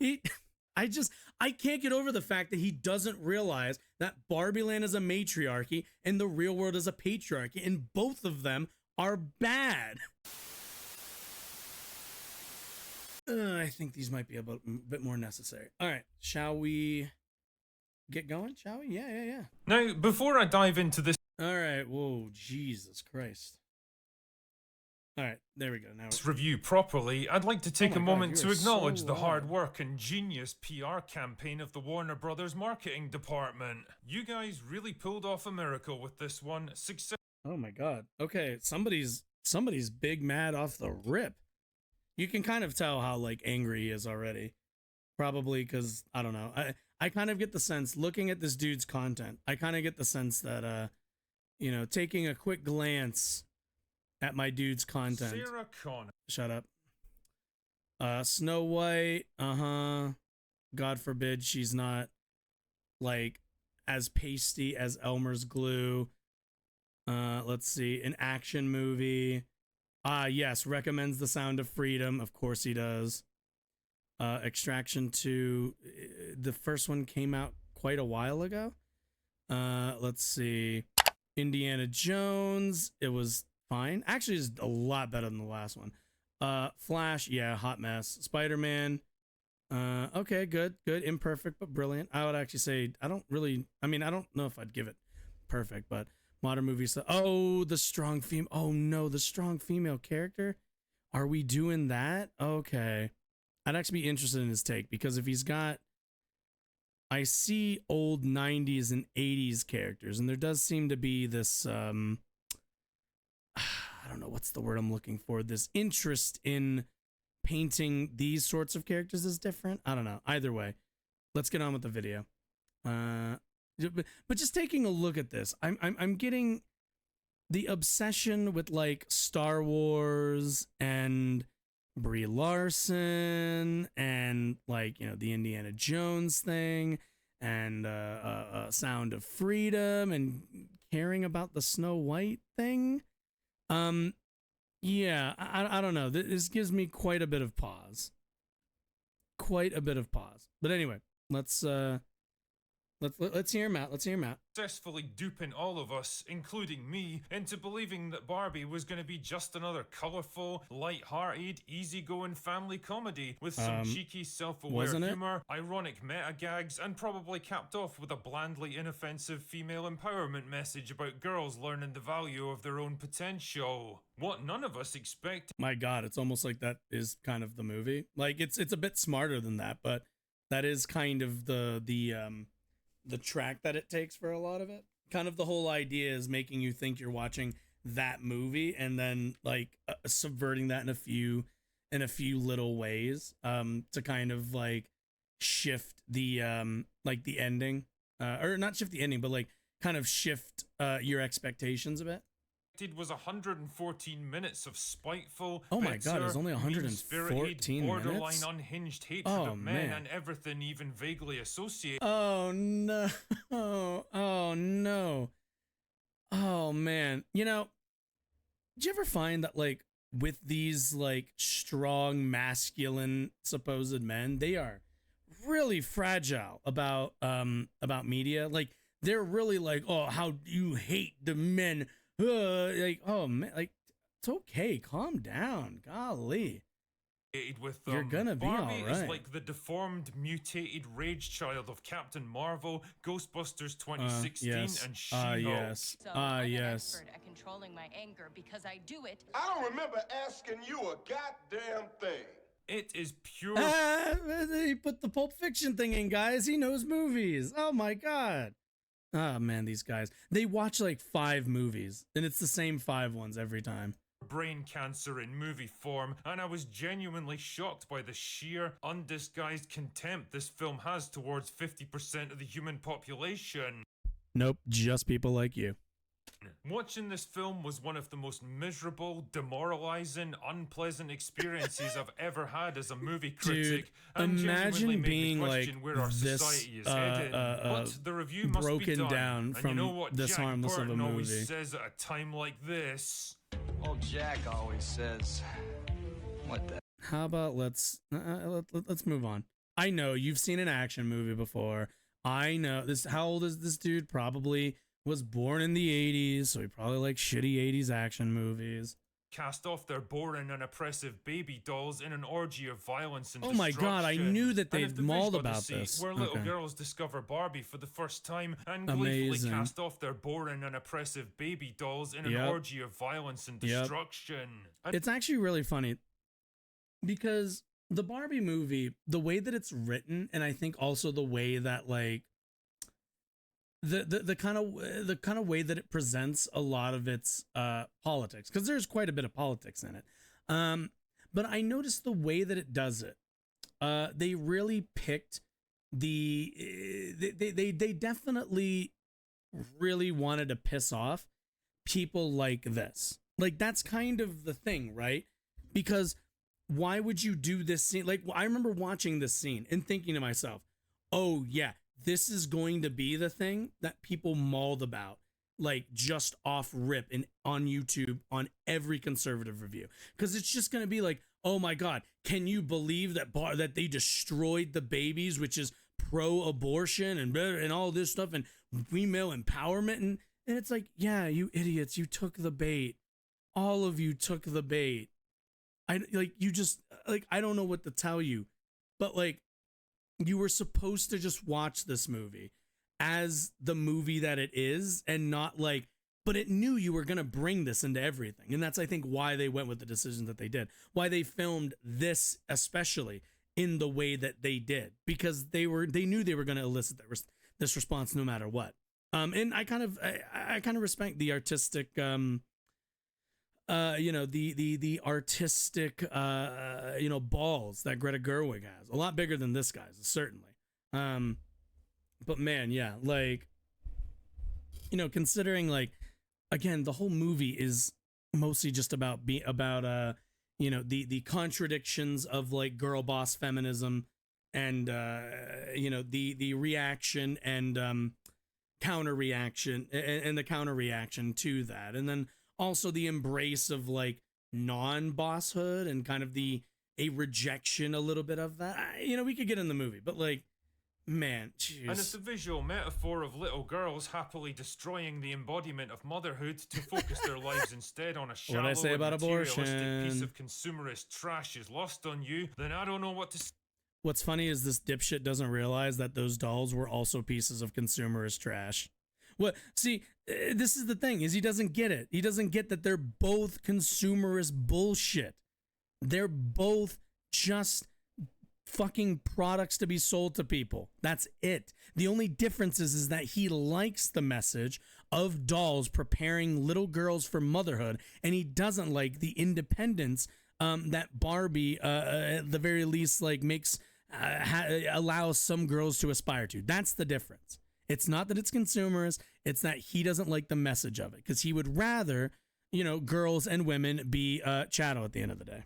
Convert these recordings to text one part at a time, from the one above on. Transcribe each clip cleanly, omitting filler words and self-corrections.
I can't get over the fact that he doesn't realize that Barbie Land is a matriarchy and the real world is a patriarchy, and both of them are bad. I think these might be a bit more necessary. All right, shall we get going? Shall we? Yeah. Now, before I dive into this All right. Whoa, Jesus Christ. All right, there we go. Now review properly, I'd like to take a moment to acknowledge the hard loud. work and genius PR campaign of the Warner Brothers marketing department. You guys really pulled off a miracle with this one. Oh my God. Okay, somebody's big mad off the rip. You can kind of tell how like angry he is already. Probably because I don't know. I kind of get the sense, looking at this dude's content, I kind of get the sense that you know, taking a quick glance at my dude's content. Sarah Connor. Shut up. Snow White, God forbid she's not like as pasty as Elmer's glue. Let's see, an action movie. Yes, recommends The Sound of Freedom. Of course he does. Extraction 2, the first one came out quite a while ago. Let's see, Indiana Jones, it was fine. Actually, it's a lot better than the last one. Flash, yeah, hot mess. Spider-Man, okay, good. Imperfect, but brilliant. I would actually say, I don't know if I'd give it perfect, but modern movie stuff. Oh, the strong female. Oh no, the strong female character. Are we doing that? Okay. I'd actually be interested in his take, because if he's got, I see old 90s and 80s characters, and there does seem to be this, I don't know, what's the word I'm looking for? This interest in painting these sorts of characters as different. I don't know. Either way, let's get on with the video. But just taking a look at this, I'm getting the obsession with like Star Wars and Brie Larson and like, you know, the Indiana Jones thing and Sound of Freedom and caring about the Snow White thing. Yeah, I don't know. This gives me quite a bit of pause. But anyway, let's hear him out. Successfully duping all of us, including me, into believing that Barbie was going to be just another colourful, light-hearted, easygoing family comedy with some cheeky, self-aware humour, ironic meta-gags, and probably capped off with a blandly inoffensive female empowerment message about girls learning the value of their own potential. What none of us expected. My God, it's almost like that is kind of the movie. Like it's a bit smarter than that, but that is kind of the track that it takes for a lot of it. Kind of the whole idea is making you think you're watching that movie and then like subverting that in a few little ways to kind of like shift the like the ending or not shift the ending, but like kind of shift your expectations a bit. It was 114 minutes of spiteful, oh my God, it was only 114 borderline minutes? unhinged hatred of men and everything even vaguely associated. Oh no. Oh no. Oh man. You know, did you ever find that like with these like strong masculine supposed men, they are really fragile about media? Like they're really like, oh, how do you hate the men? Like, oh man, like it's okay, calm down, golly. With You're gonna be Barbie all right. is like the deformed, mutated rage child of Captain Marvel, Ghostbusters 2016, yes. and She-Hulk. Yes. So I'm Yes. an expert at controlling my anger because I do it. I don't remember asking you a goddamn thing. It is pure. He put the Pulp Fiction thing in, guys. He knows movies. Oh my God. Oh man, these guys. They watch like 5 movies, and it's the same 5 ones every time. Brain cancer in movie form, and I was genuinely shocked by the sheer, undisguised contempt this film has towards 50% of the human population. Nope, just people like you. Watching this film was one of the most miserable, demoralizing, unpleasant experiences I've ever had as a movie critic. Dude, imagine being like where our this society is headed. But the review must broken be done. down And from you know what this Jack harmless Burton of a always movie. says at a time like this. Old Jack always says, what the? How about let's move on. I know you've seen an action movie before. I know this. How old is this dude? Probably was born in the 80s, so he probably likes shitty 80s action movies. Cast off their boring and oppressive baby dolls in an orgy of violence and Oh my god, I knew that they'd mauled about this. Where little girls discover Barbie for the first time and gleefully cast off their boring and oppressive baby dolls in an orgy of violence and destruction. It's actually really funny because the Barbie movie, the way that it's written, and I think also the way that like the kind of way that it presents a lot of its politics, because there's quite a bit of politics in it, but I noticed the way that it does it, they really picked they definitely really wanted to piss off people like this. Like, that's kind of the thing, right? Because why would you do this scene? Like, I remember watching this scene and thinking to myself, oh yeah, this is going to be the thing that people mauled about, like, just off rip and on YouTube on every conservative review. Because it's just going to be like, oh my God, can you believe that that they destroyed the babies, which is pro-abortion and all this stuff and female empowerment? And it's like, yeah, you idiots, you took the bait. All of you took the bait. I don't know what to tell you, but like, you were supposed to just watch this movie as the movie that it is and not like, but it knew you were going to bring this into everything. And that's, I think, why they went with the decision that they did, why they filmed this, especially in the way that they did, because they knew they were going to elicit this response no matter what. And I kind of respect the artistic, the artistic, balls that Greta Gerwig has. A lot bigger than this guy's, certainly. But man, yeah, like, considering, like, again, the whole movie is mostly just about the contradictions of like girl boss feminism and the reaction and counter reaction and the counter reaction to that, and then also the embrace of like non-bosshood and kind of a rejection a little bit of that. We could get in the movie, but like, man, geez. And it's a visual metaphor of little girls happily destroying the embodiment of motherhood to focus their lives instead on a shallow what I say about materialistic abortion piece of consumerist trash is lost on you, then I don't know what to say. What's funny is this dipshit doesn't realize that those dolls were also pieces of consumerist trash. See, this is the thing, is he doesn't get it. He doesn't get that they're both consumerist bullshit. They're both just fucking products to be sold to people. That's it. The only difference is that he likes the message of dolls preparing little girls for motherhood, and he doesn't like the independence that Barbie, at the very least, like makes allows some girls to aspire to. That's the difference. It's not that it's consumerist. It's that he doesn't like the message of it, because he would rather, girls and women be chattel at the end of the day.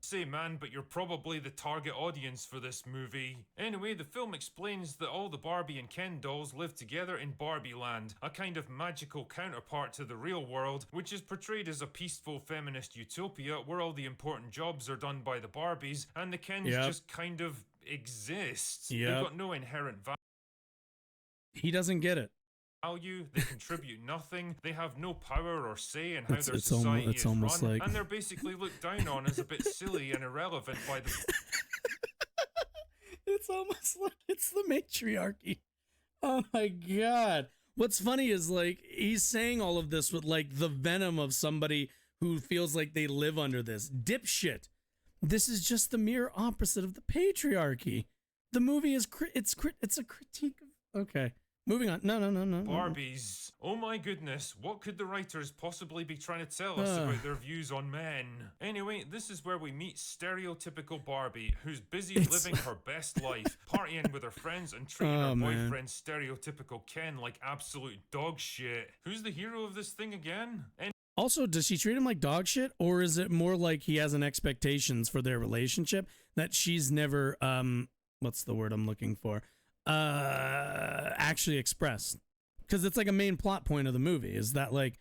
Say, man, but you're probably the target audience for this movie. Anyway, the film explains that all the Barbie and Ken dolls live together in Barbie Land, a kind of magical counterpart to the real world, which is portrayed as a peaceful feminist utopia where all the important jobs are done by the Barbies and the Kens just kind of exist. They've got no inherent value. He doesn't get it. They contribute nothing, they have no power or say in how their society is run, like... and they're basically looked down on as a bit silly and irrelevant by the... It's almost like it's the matriarchy. Oh my God. What's funny is, like, he's saying all of this with, like, the venom of somebody who feels like they live under this. Dipshit. This is just the mere opposite of the patriarchy. The movie is... it's a critique of... Okay. Moving on. No. Barbies. Oh my goodness, what could the writers possibly be trying to tell us about their views on men? Anyway, this is where we meet stereotypical Barbie, who's busy living her best life, partying with her friends and treating her boyfriend stereotypical Ken like absolute dog shit. Who's the hero of this thing again? Also, does she treat him like dog shit, or is it more like he has an expectations for their relationship that she's never, what's the word I'm looking for? Actually expressed? Because it's like a main plot point of the movie is that, like,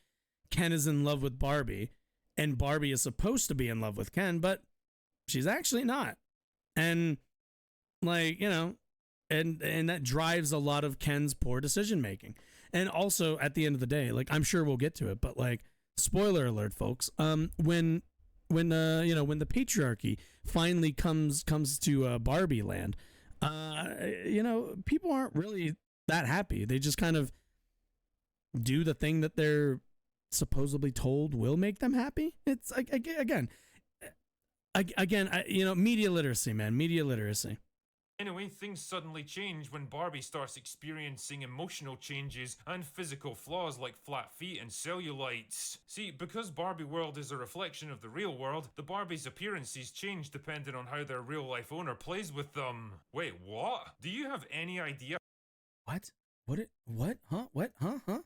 Ken is in love with Barbie and Barbie is supposed to be in love with Ken, but she's actually not. And Like, and that drives a lot of Ken's poor decision making. And also at the end of the day, like, I'm sure we'll get to it, but like, spoiler alert, folks. When the patriarchy finally comes to Barbie land, people aren't really that happy. They just kind of do the thing that they're supposedly told will make them happy. It's like, again, media literacy, man, media literacy. Anyway, things suddenly change when Barbie starts experiencing emotional changes and physical flaws like flat feet and cellulites. See, because Barbie world is a reflection of the real world, the Barbie's appearances change depending on how their real life owner plays with them. Wait, what? Do you have any idea? What? What? Huh? What? Huh?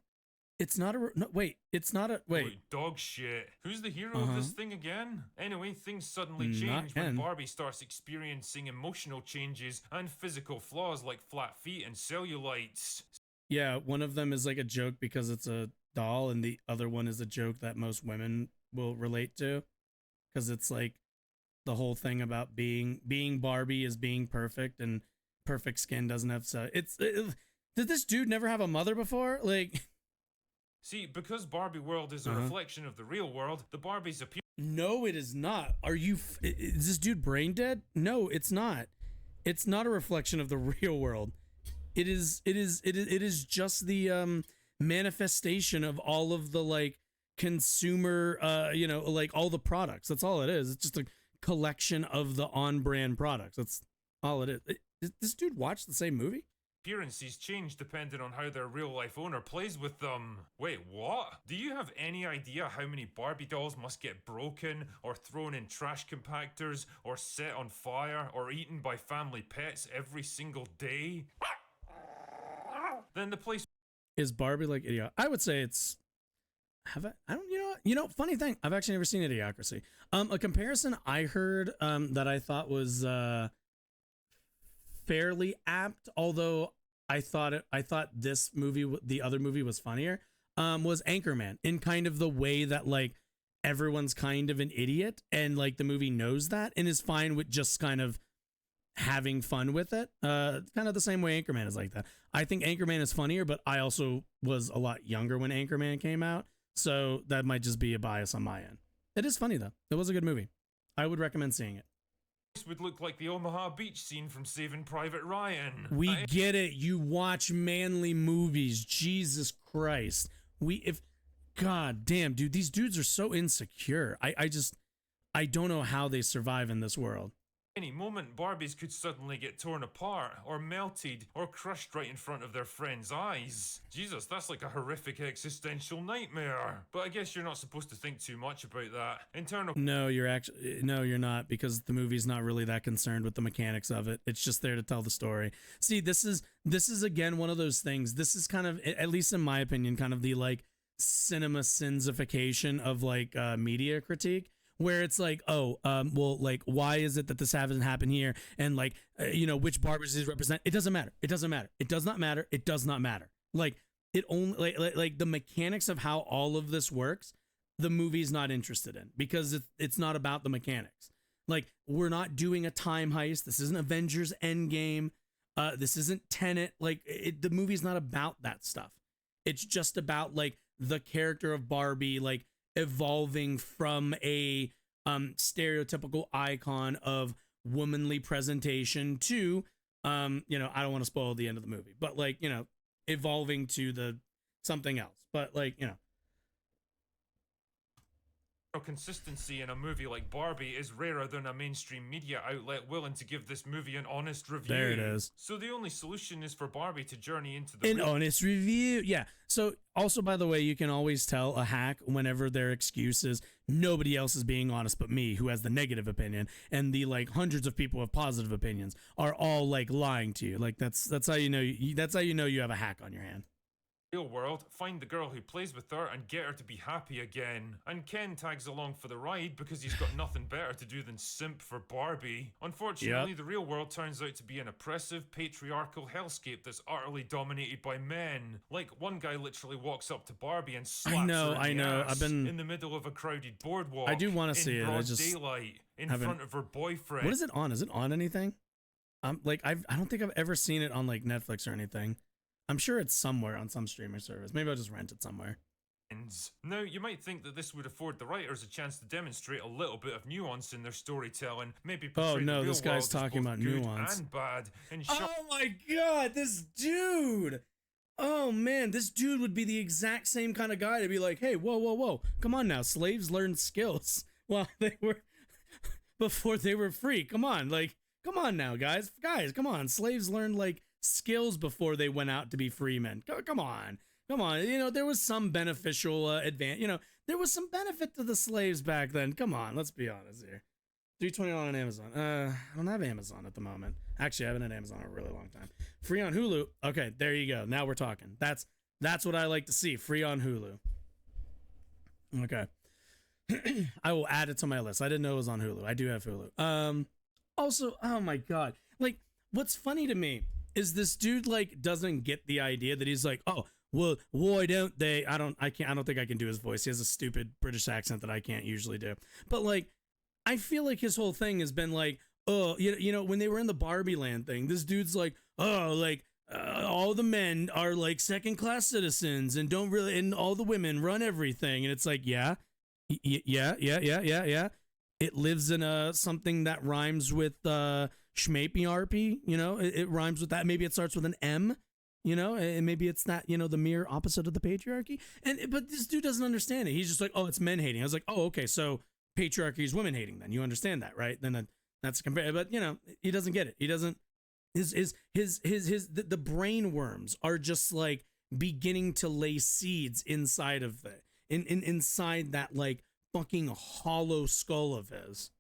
It's not a. No, wait. It's not a. Wait. Dog shit. Who's the hero of this thing again? Anyway, things suddenly change when Barbie starts experiencing emotional changes and physical flaws like flat feet and cellulites. Yeah, one of them is like a joke because it's a doll, and the other one is a joke that most women will relate to, because it's like the whole thing about being Barbie is being perfect, and perfect skin doesn't have so. Did this dude never have a mother before? Like. See, because Barbie world is a reflection of the real world, the Barbie's appear. No, it is not. Is this dude brain dead? No, it's not. It's not a reflection of the real world. It is just the manifestation of all of the like consumer, like all the products. That's all it is. It's just a collection of the on-brand products. That's all it is. Did this dude watch the same movie? Appearances change depending on how their real life owner plays with them. Wait, what? Do you have any idea how many Barbie dolls must get broken, or thrown in trash compactors, or set on fire, or eaten by family pets every single day? Then the place is Barbie like Idiocracy. I would say it's. I don't. Funny thing. I've actually never seen Idiocracy. A comparison I heard that I thought was fairly apt, although I thought this movie, the other movie, was funnier, was Anchorman, in kind of the way that like everyone's kind of an idiot, and like the movie knows that and is fine with just kind of having fun with it, kind of the same way Anchorman is like that. I think Anchorman is funnier, but I also was a lot younger when Anchorman came out, so that might just be a bias on my end. It is funny though. It was a good movie. I would recommend seeing it. Would look like the Omaha Beach scene from Saving Private Ryan. We get it. You watch manly movies. Jesus Christ. God damn, dude, these dudes are so insecure. I don't know how they survive in this world. Any moment, Barbies could suddenly get torn apart, or melted, or crushed right in front of their friends' eyes. Jesus, that's like a horrific existential nightmare. But I guess you're not supposed to think too much about that. No, you're not, because the movie's not really that concerned with the mechanics of it. It's just there to tell the story. See, this is again one of those things. This is kind of, at least in my opinion, kind of the like cinema sinsification of like media critique, where it's like, well, like, why is it that this hasn't happened here? And like, which Barbies does it represent? It doesn't matter. It doesn't matter. It does not matter. It does not matter. Like, it only, like the mechanics of how all of this works, the movie's not interested in, because it's not about the mechanics. Like, we're not doing a time heist. This isn't Avengers Endgame. This isn't Tenet. Like, the movie's not about that stuff. It's just about like the character of Barbie, like, evolving from a stereotypical icon of womanly presentation to I don't want to spoil the end of the movie, but like, evolving to the something else, but like, consistency in a movie like Barbie is rarer than a mainstream media outlet willing to give this movie an honest review. There it is. So the only solution is for Barbie to journey into an honest review. Yeah. So also, by the way, you can always tell a hack whenever their excuse is nobody else is being honest but me, who has the negative opinion, and the like hundreds of people with positive opinions are all like lying to you. Like that's how you know you have a hack on your hand. Real world, find the girl who plays with her and get her to be happy again. And Ken tags along for the ride because he's got nothing better to do than simp for Barbie. Unfortunately, the real world turns out to be an oppressive, patriarchal hellscape that's utterly dominated by men. Like, one guy literally walks up to Barbie and slaps her in the ass in the middle of a crowded boardwalk. I do want to see it. I just daylight in front of her boyfriend. What is it on? Is it on anything? I don't think I've ever seen it on like Netflix or anything. I'm sure it's somewhere on some streaming service. Maybe I'll just rent it somewhere. Now, you might think that this would afford the writers a chance to demonstrate a little bit of nuance in their storytelling, maybe portray the real this guy's world talking as both about good nuance. and bad. Oh my god, this dude! Oh man, this dude would be the exact same kind of guy to be like, hey, whoa, come on now, slaves learned skills while they were before they were free. Come on, like, come on now, guys, come on. Slaves learned like skills before they went out to be free men. Come on. You know, there was some beneficial advance. You know, there was some benefit to the slaves back then. Come on, let's be honest here. $3.20 on Amazon. I don't have Amazon at the moment. Actually, I haven't had Amazon in a really long time. Free on Hulu. Okay, there you go. Now we're talking. That's what I like to see. Free on Hulu. Okay. I will add it to my list. I didn't know it was on Hulu. I do have Hulu. Also, oh my god. Like, what's funny to me is this dude like doesn't get the idea that he's like, oh, well, why don't they? I don't think I can do his voice. He has a stupid British accent that I can't usually do. But like, I feel like his whole thing has been like, oh, you know, when they were in the Barbie land thing, this dude's like, oh, like all the men are like second class citizens and don't really, and all the women run everything. And it's like, yeah. It lives in something that rhymes with schmapiarchy, you know, it rhymes with that. Maybe it starts with an M. You know, and maybe it's not, you know, the mere opposite of the patriarchy. But this dude doesn't understand it. He's just like, oh, it's men hating. I was like, oh, okay, so patriarchy is women hating. Then you understand that, right? Then that's compared. But you know, he doesn't get it. He doesn't. The brain worms are just like beginning to lay seeds inside of inside that like fucking hollow skull of his.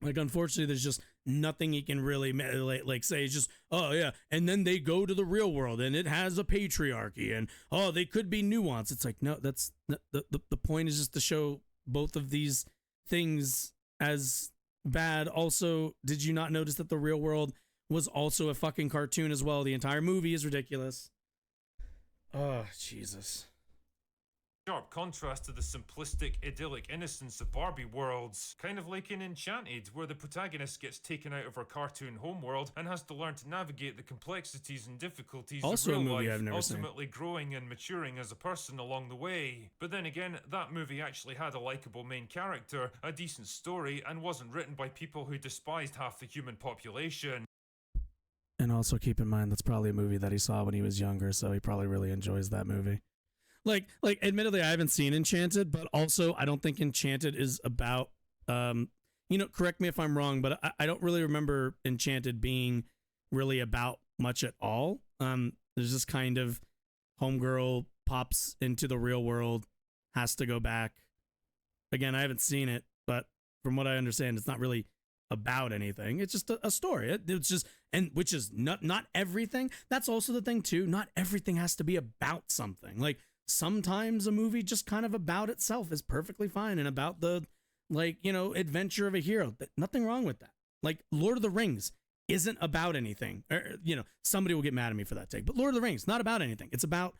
Like, unfortunately, there's just nothing he can really like say. It's just, oh yeah, and then they go to the real world and it has a patriarchy and oh, they could be nuanced. It's like, no, that's the point is just to show both of these things as bad. Also, did you not notice that the real world was also a fucking cartoon as well? The entire movie is ridiculous. Oh, Jesus. Sharp contrast to the simplistic, idyllic innocence of Barbie worlds. Kind of like in Enchanted, where the protagonist gets taken out of her cartoon homeworld and has to learn to navigate the complexities and difficulties also of real a movie life, I've never ultimately growing and maturing as a person along the way. But then again, that movie actually had a likable main character, a decent story, and wasn't written by people who despised half the human population. And also keep in mind, that's probably a movie that he saw when he was younger, so he probably really enjoys that movie. Like, admittedly, I haven't seen Enchanted, but also I don't think Enchanted is about, you know, correct me if I'm wrong, but I don't really remember Enchanted being really about much at all. There's just kind of homegirl pops into the real world, has to go back. Again, I haven't seen it, but from what I understand, it's not really about anything. It's just a story. It's just, and which is not everything. That's also the thing too. Not everything has to be about something. Like, sometimes a movie just kind of about itself is perfectly fine and about the, like, you know, adventure of a hero. Nothing wrong with that. Like, Lord of the Rings isn't about anything. You know, somebody will get mad at me for that take, but Lord of the Rings, not about anything. It's about,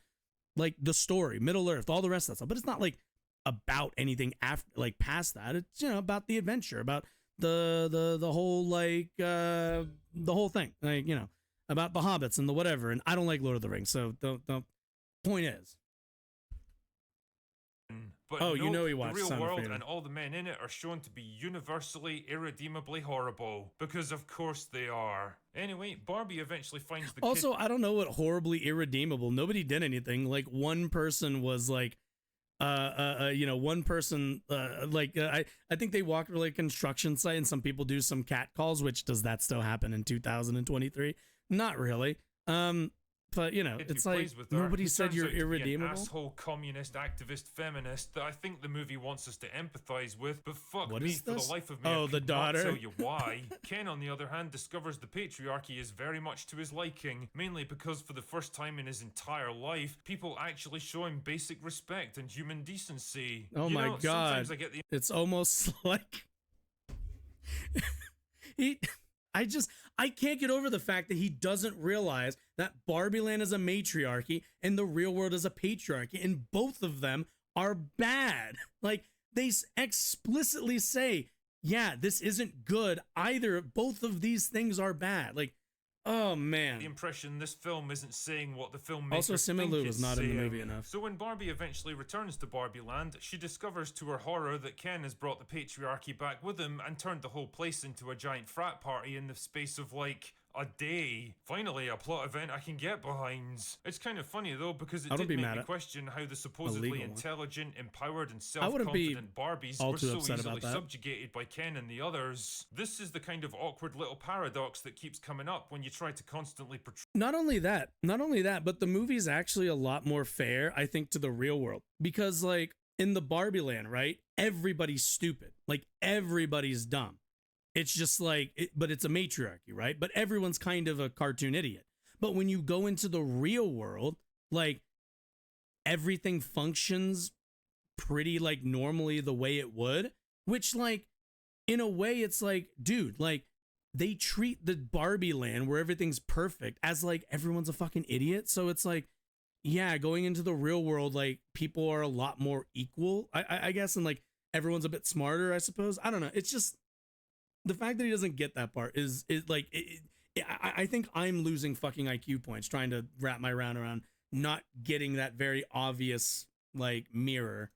like, the story, Middle Earth, all the rest of that stuff. But it's not, like, about anything after, like, past that. It's, you know, about the adventure, about the whole, like, the whole thing. Like, you know, about the hobbits and the whatever. And I don't like Lord of the Rings, so don't. Point is, but oh, note, you know he watched the real Son of world Freedom. And all the men in it are shown to be universally, irredeemably horrible. Because of course they are. Anyway, Barbie eventually finds the also, I don't know what horribly irredeemable. Nobody did anything. Like, one person was like, you know, one person, I think they walked to like a construction site and some people do some cat calls, which does that still happen in 2023? Not really. But you know, it's like nobody said you're irredeemable. An asshole communist activist feminist that I think the movie wants us to empathize with, but fuck what me, is for this? the life of me, Oh, I the could daughter. not tell you why. Ken, on the other hand, discovers the patriarchy is very much to his liking, mainly because for the first time in his entire life, people actually show him basic respect and human decency. Oh my god, it's almost like I can't get over the fact that he doesn't realize that Barbie Land is a matriarchy and the real world is a patriarchy, and both of them are bad. Like, they explicitly say yeah, this isn't good either. Both of these things are bad. Like, oh man. The impression this film isn't saying what the filmmaker Also, Simu Liu was not saying. in the movie enough. So when Barbie eventually returns to Barbie Land, she discovers to her horror that Ken has brought the patriarchy back with him and turned the whole place into a giant frat party in the space of like a day. Finally, a plot event I can get behind. It's kind of funny though, because it did make me question how the supposedly intelligent, empowered, and self-confident Barbies were so easily subjugated by Ken and the others. This is the kind of awkward little paradox that keeps coming up when you try to constantly portray. Not only that, but the movie's actually a lot more fair, I think, to the real world. Because like in the Barbie land, right? Everybody's stupid. Like everybody's dumb. It's just like, but it's a matriarchy, right? But everyone's kind of a cartoon idiot. But when you go into the real world, like everything functions pretty like normally the way it would, which like in a way it's like, dude, like they treat the Barbie land where everything's perfect as like everyone's a fucking idiot. So it's like, yeah, going into the real world, like people are a lot more equal, I guess. And like everyone's a bit smarter, I suppose. I don't know. It's just, the fact that he doesn't get that part is like, I think I'm losing fucking IQ points trying to wrap my round around not getting that very obvious like mirror.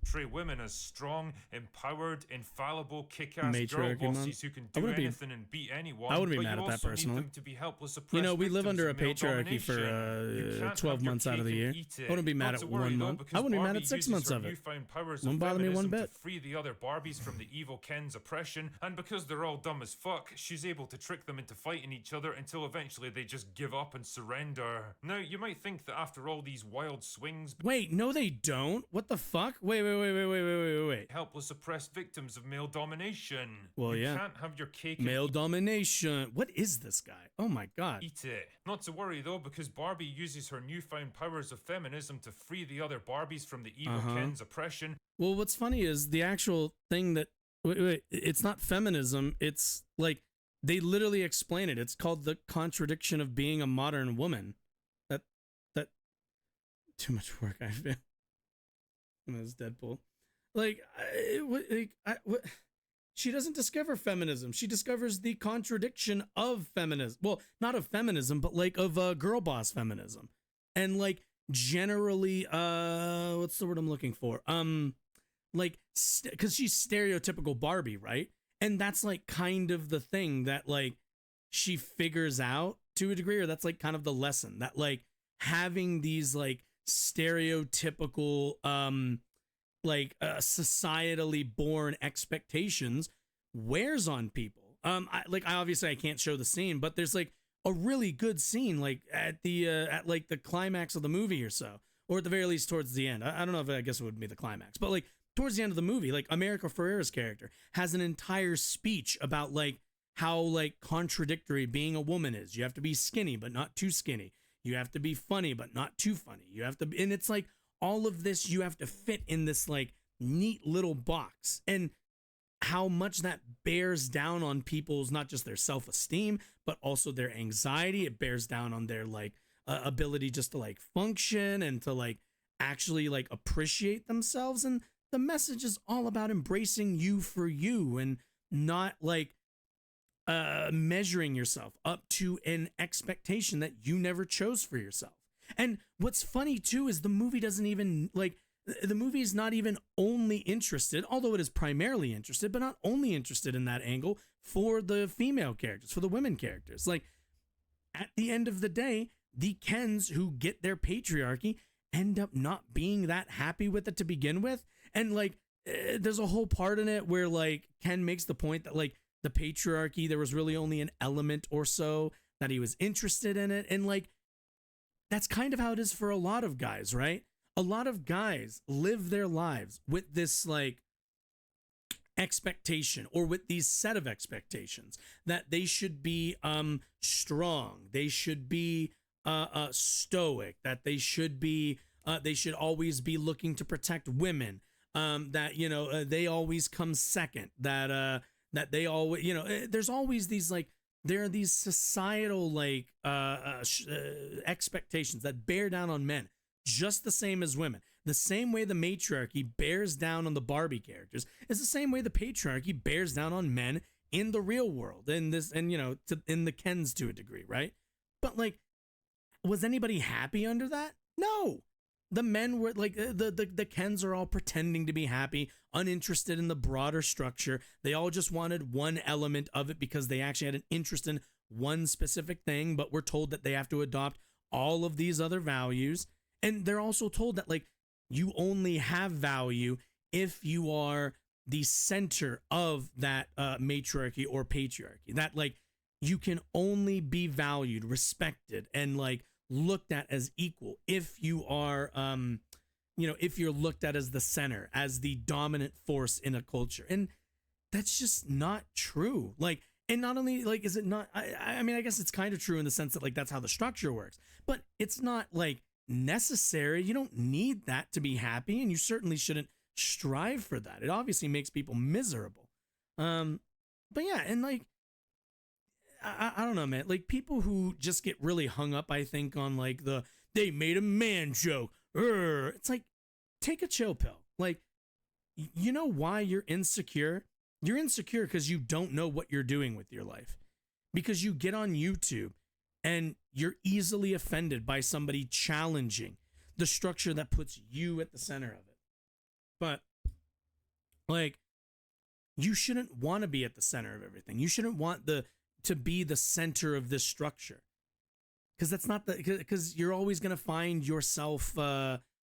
Portray women as strong, empowered, infallible, kick-ass girl bosses who can do anything and beat anyone. I wouldn't be mad at that personally. To be helpless, you know, we live under a patriarchy for 12 months out of the year. I wouldn't be mad at 1 month. I wouldn't be mad at 6 months of it. Wouldn't bother me one bit. To free the other Barbies from the evil Ken's oppression, and because they're all dumb as fuck, she's able to trick them into fighting each other until eventually they just give up and surrender. Now, you might think that after all these wild swings... Wait, no they don't? What the fuck? Wait. Helpless, oppressed victims of male domination. Well, you yeah. Can't have your cake. Male domination. What is this guy? Oh my god. Eat it. Not to worry though, because Barbie uses her newfound powers of feminism to free the other Barbies from the evil Ken's oppression. Well, what's funny is the actual thing that wait, it's not feminism. It's like they literally explain it. It's called the contradiction of being a modern woman. That too much work. I feel. That's Deadpool. Like, what? She doesn't discover feminism. She discovers the contradiction of feminism. Well, not of feminism, but like of girl boss feminism. And like generally, what's the word I'm looking for? Like, because she's stereotypical Barbie, right? And that's like kind of the thing that like she figures out to a degree, or that's like kind of the lesson that like having these like stereotypical, societally born expectations wears on people. I obviously I can't show the scene, but there's like a really good scene like at the climax of the movie or so, or at the very least towards the end. I don't know if I guess it would be the climax, but like towards the end of the movie, like America Ferrera's character has an entire speech about like how like contradictory being a woman is. You have to be skinny but not too skinny. You have to be funny but not too funny. You have to be, and it's like all of this you have to fit in this like neat little box, and how much that bears down on people's not just their self-esteem but also their anxiety. It bears down on their like ability just to like function and to like actually like appreciate themselves. And the message is all about embracing you for you and not like measuring yourself up to an expectation that you never chose for yourself. And what's funny too is the movie doesn't even like, the movie is not even only interested, although it is primarily interested, but not only interested in that angle for the female characters, for the women characters. Like at the end of the day, the Kens who get their patriarchy end up not being that happy with it to begin with. And like, there's a whole part in it where like Ken makes the point that like the patriarchy, there was really only an element or so that he was interested in it. And like, that's kind of how it is for a lot of guys, right? A lot of guys live their lives with this like expectation, or with these set of expectations that they should be strong, they should be stoic, that they should be they should always be looking to protect women, that you know they always come second, that they always, you know, there's always these like, there are these societal like expectations that bear down on men just the same as women. the same way the matriarchy bears down on the Barbie characters is the same way the patriarchy bears down on men in the real world, in this, and in the Kens to a degree, right? But like, was anybody happy under that? No. The men were like, the Kens are all pretending to be happy, uninterested in the broader structure. They all just wanted one element of it because they actually had an interest in one specific thing, but we're told that they have to adopt all of these other values. And they're also told that like, you only have value if you are the center of that matriarchy or patriarchy. That like, you can only be valued, respected, and like looked at as equal if you are if you're looked at as the center, as the dominant force in a culture. And that's just not true. Like, and not only like is it not, I mean, I guess it's kind of true in the sense that like that's how the structure works, but it's not like necessary. You don't need that to be happy, and you certainly shouldn't strive for that. It obviously makes people miserable. But yeah, and like I don't know, man. Like, people who just get really hung up, I think, on like they made a man joke. It's like, take a chill pill. Like, you know why you're insecure? You're insecure because you don't know what you're doing with your life. Because you get on YouTube and you're easily offended by somebody challenging the structure that puts you at the center of it. But like, you shouldn't want to be at the center of everything. You shouldn't want to be the center of this structure, because that's not because you're always going to find yourself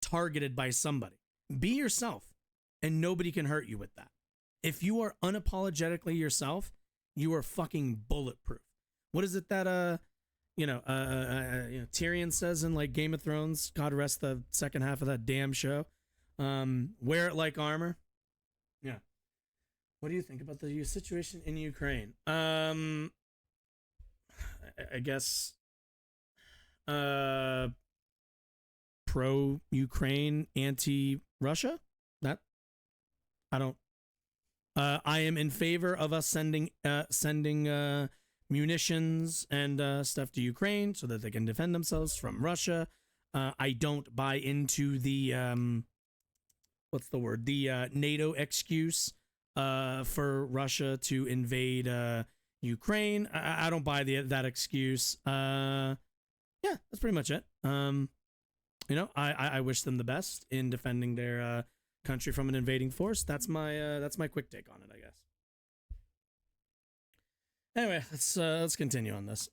targeted by somebody. Be yourself, and nobody can hurt you with that. If you are unapologetically yourself, you are fucking bulletproof. What is it that Tyrion says in like Game of Thrones? God rest the second half of that damn show. Wear it like armor. Yeah. What do you think about the situation in Ukraine? I guess pro-Ukraine, anti-Russia? That I don't. I am in favor of us sending munitions and stuff to Ukraine so that they can defend themselves from Russia. I don't buy into the what's the word? The NATO excuse for Russia to invade Ukraine. I don't buy that excuse. Yeah, that's pretty much it. I wish them the best in defending their country from an invading force. That's my quick take on it, I guess. Anyway, let's continue on this.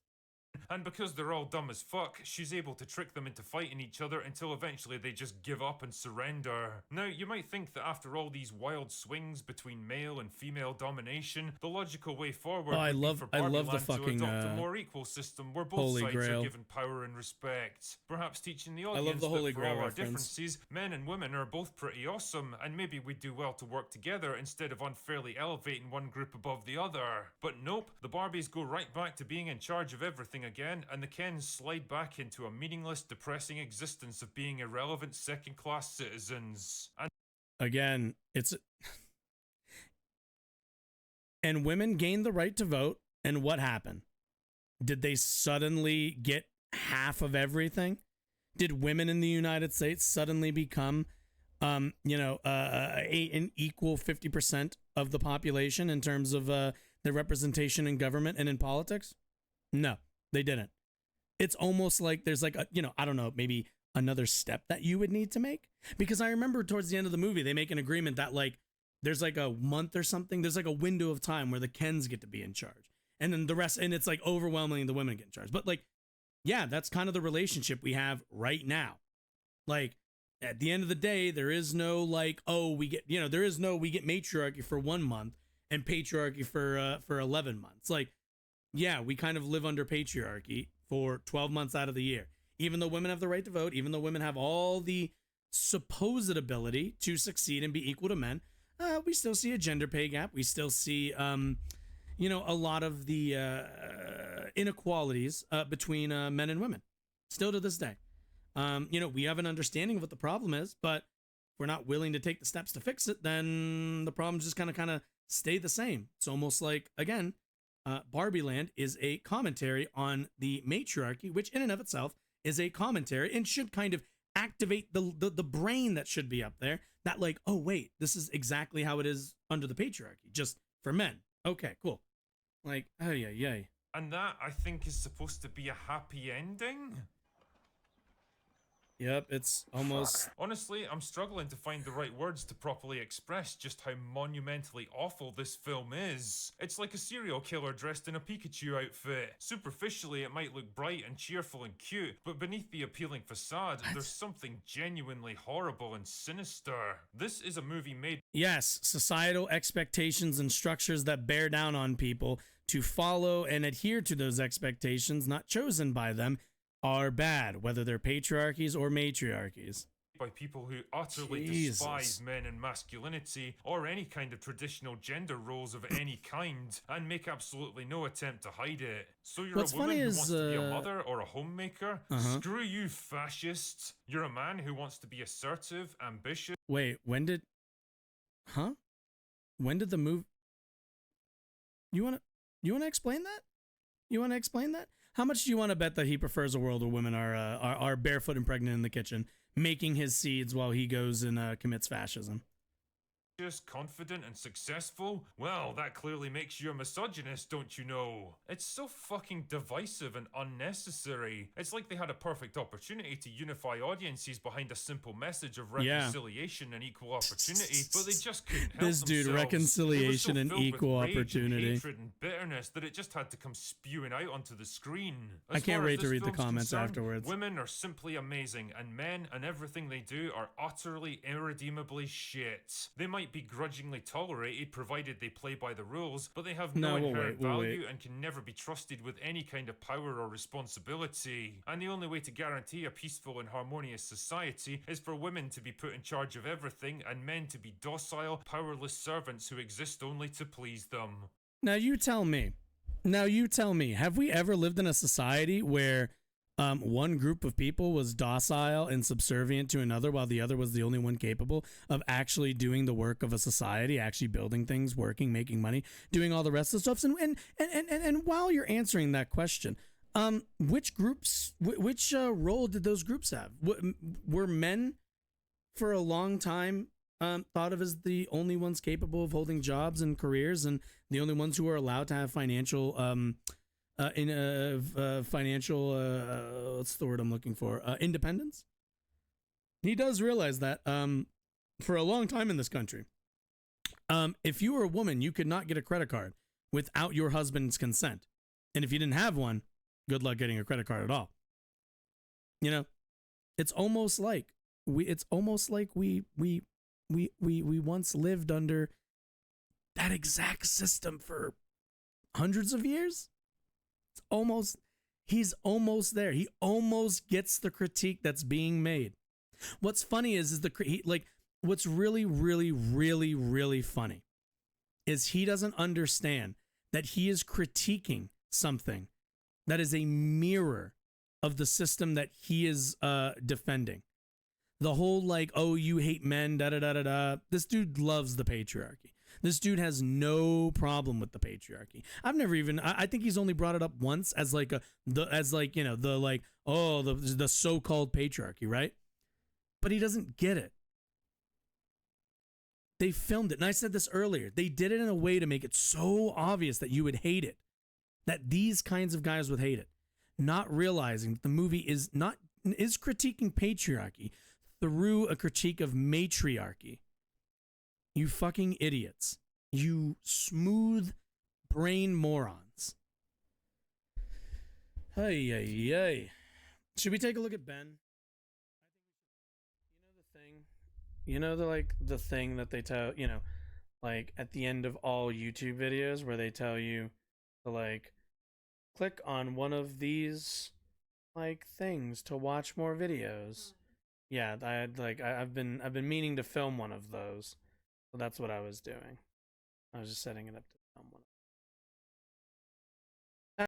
And because they're all dumb as fuck, she's able to trick them into fighting each other until eventually they just give up and surrender. Now, you might think that after all these wild swings between male and female domination, the logical way forward would be for Barbie Land to adopt a more equal system where both sides are given power and respect. Perhaps teaching the audience that for all our differences, men and women are both pretty awesome, and maybe we'd do well to work together instead of unfairly elevating one group above the other. But nope, the Barbies go right back to being in charge of everything again, and the Kens slide back into a meaningless, depressing existence of being irrelevant second-class citizens. And again, and women gained the right to vote, and what happened? Did they suddenly get half of everything? Did women in the United States suddenly become an equal 50% of the population in terms of their representation in government and in politics? No. They didn't. It's almost like there's like I don't know, maybe another step that you would need to make. Because I remember towards the end of the movie, they make an agreement that like there's like a month or something. There's like a window of time where the Kens get to be in charge. And then the rest, and it's like overwhelmingly the women get in charge. But like, yeah, that's kind of the relationship we have right now. Like, at the end of the day, there is no like, we get matriarchy for 1 month and patriarchy for 11 months. Like, yeah, we kind of live under patriarchy for 12 months out of the year. Even though women have the right to vote, even though women have all the supposed ability to succeed and be equal to men, we still see a gender pay gap. We still see, a lot of the inequalities between men and women, still to this day. We have an understanding of what the problem is, but if we're not willing to take the steps to fix it, then the problems just kind of stay the same. It's almost like, again, Barbie Land is a commentary on the matriarchy, which in and of itself is a commentary and should kind of activate the brain that should be up there, that like, oh wait, this is exactly how it is under the patriarchy, just for men. Okay, cool. Like, oh yeah. And that, I think, is supposed to be a happy ending? Yep, it's almost... Fuck. Honestly, I'm struggling to find the right words to properly express just how monumentally awful this film is. It's like a serial killer dressed in a Pikachu outfit. Superficially, it might look bright and cheerful and cute, but beneath the appealing facade, there's something genuinely horrible and sinister. This is a movie made... Yes, societal expectations and structures that bear down on people to follow and adhere to those expectations, not chosen by them, are bad, whether they're patriarchies or matriarchies. By people who utterly despise men and masculinity, or any kind of traditional gender roles of any kind, and make absolutely no attempt to hide it. So you're What's a woman funny who is, wants to be a mother or a homemaker? Uh-huh. Screw you, fascists. You're a man who wants to be assertive, ambitious... Wait, when did... Huh? When did the move... You wanna explain that? You wanna explain that? How much do you want to bet that he prefers a world where women are barefoot and pregnant in the kitchen, making his seeds while he goes and commits fascism? confident and successful? Well, that clearly makes you a misogynist, don't you know? It's so fucking divisive and unnecessary. It's like they had a perfect opportunity to unify audiences behind a simple message of reconciliation and equal opportunity, but they just couldn't help this dude, themselves. reconciliation and equal opportunity. And hatred and bitterness that it just had to come spewing out onto the screen. I can't wait to read the comments afterwards. Women are simply amazing, and men and everything they do are utterly irredeemably shit. They might be grudgingly tolerated provided they play by the rules, but they have no inherent value and can never be trusted with any kind of power or responsibility. And the only way to guarantee a peaceful and harmonious society is for women to be put in charge of everything and men to be docile, powerless servants who exist only to please them. Now you tell me, have we ever lived in a society where one group of people was docile and subservient to another while the other was the only one capable of actually doing the work of a society, actually building things, working, making money, doing all the rest of the stuff? And while you're answering that question, which groups, which role did those groups have? Were men for a long time thought of as the only ones capable of holding jobs and careers, and the only ones who are allowed to have financial what's the word I'm looking for? Independence. He does realize that for a long time in this country, if you were a woman, you could not get a credit card without your husband's consent, and if you didn't have one, good luck getting a credit card at all. You know, it's almost like we once lived under that exact system for hundreds of years. He's almost there. He almost gets the critique that's being made. What's funny is what's really, really, really, really funny is he doesn't understand that he is critiquing something that is a mirror of the system that he is defending. The whole like, oh, you hate men, da da da da da. This dude loves the patriarchy. This dude has no problem with the patriarchy. I think he's only brought it up once as the so-called patriarchy, right? But he doesn't get it. They filmed it, and I said this earlier. They did it in a way to make it so obvious that you would hate it, that these kinds of guys would hate it, not realizing that the movie is critiquing patriarchy through a critique of matriarchy. You fucking idiots. You smooth brain morons. Hey. Should we take a look at Ben? You know the thing that they tell, like at the end of all YouTube videos where they tell you to like click on one of these like things to watch more videos. Yeah, I've been meaning to film one of those. So that's what I was doing. I was just setting it up to film one.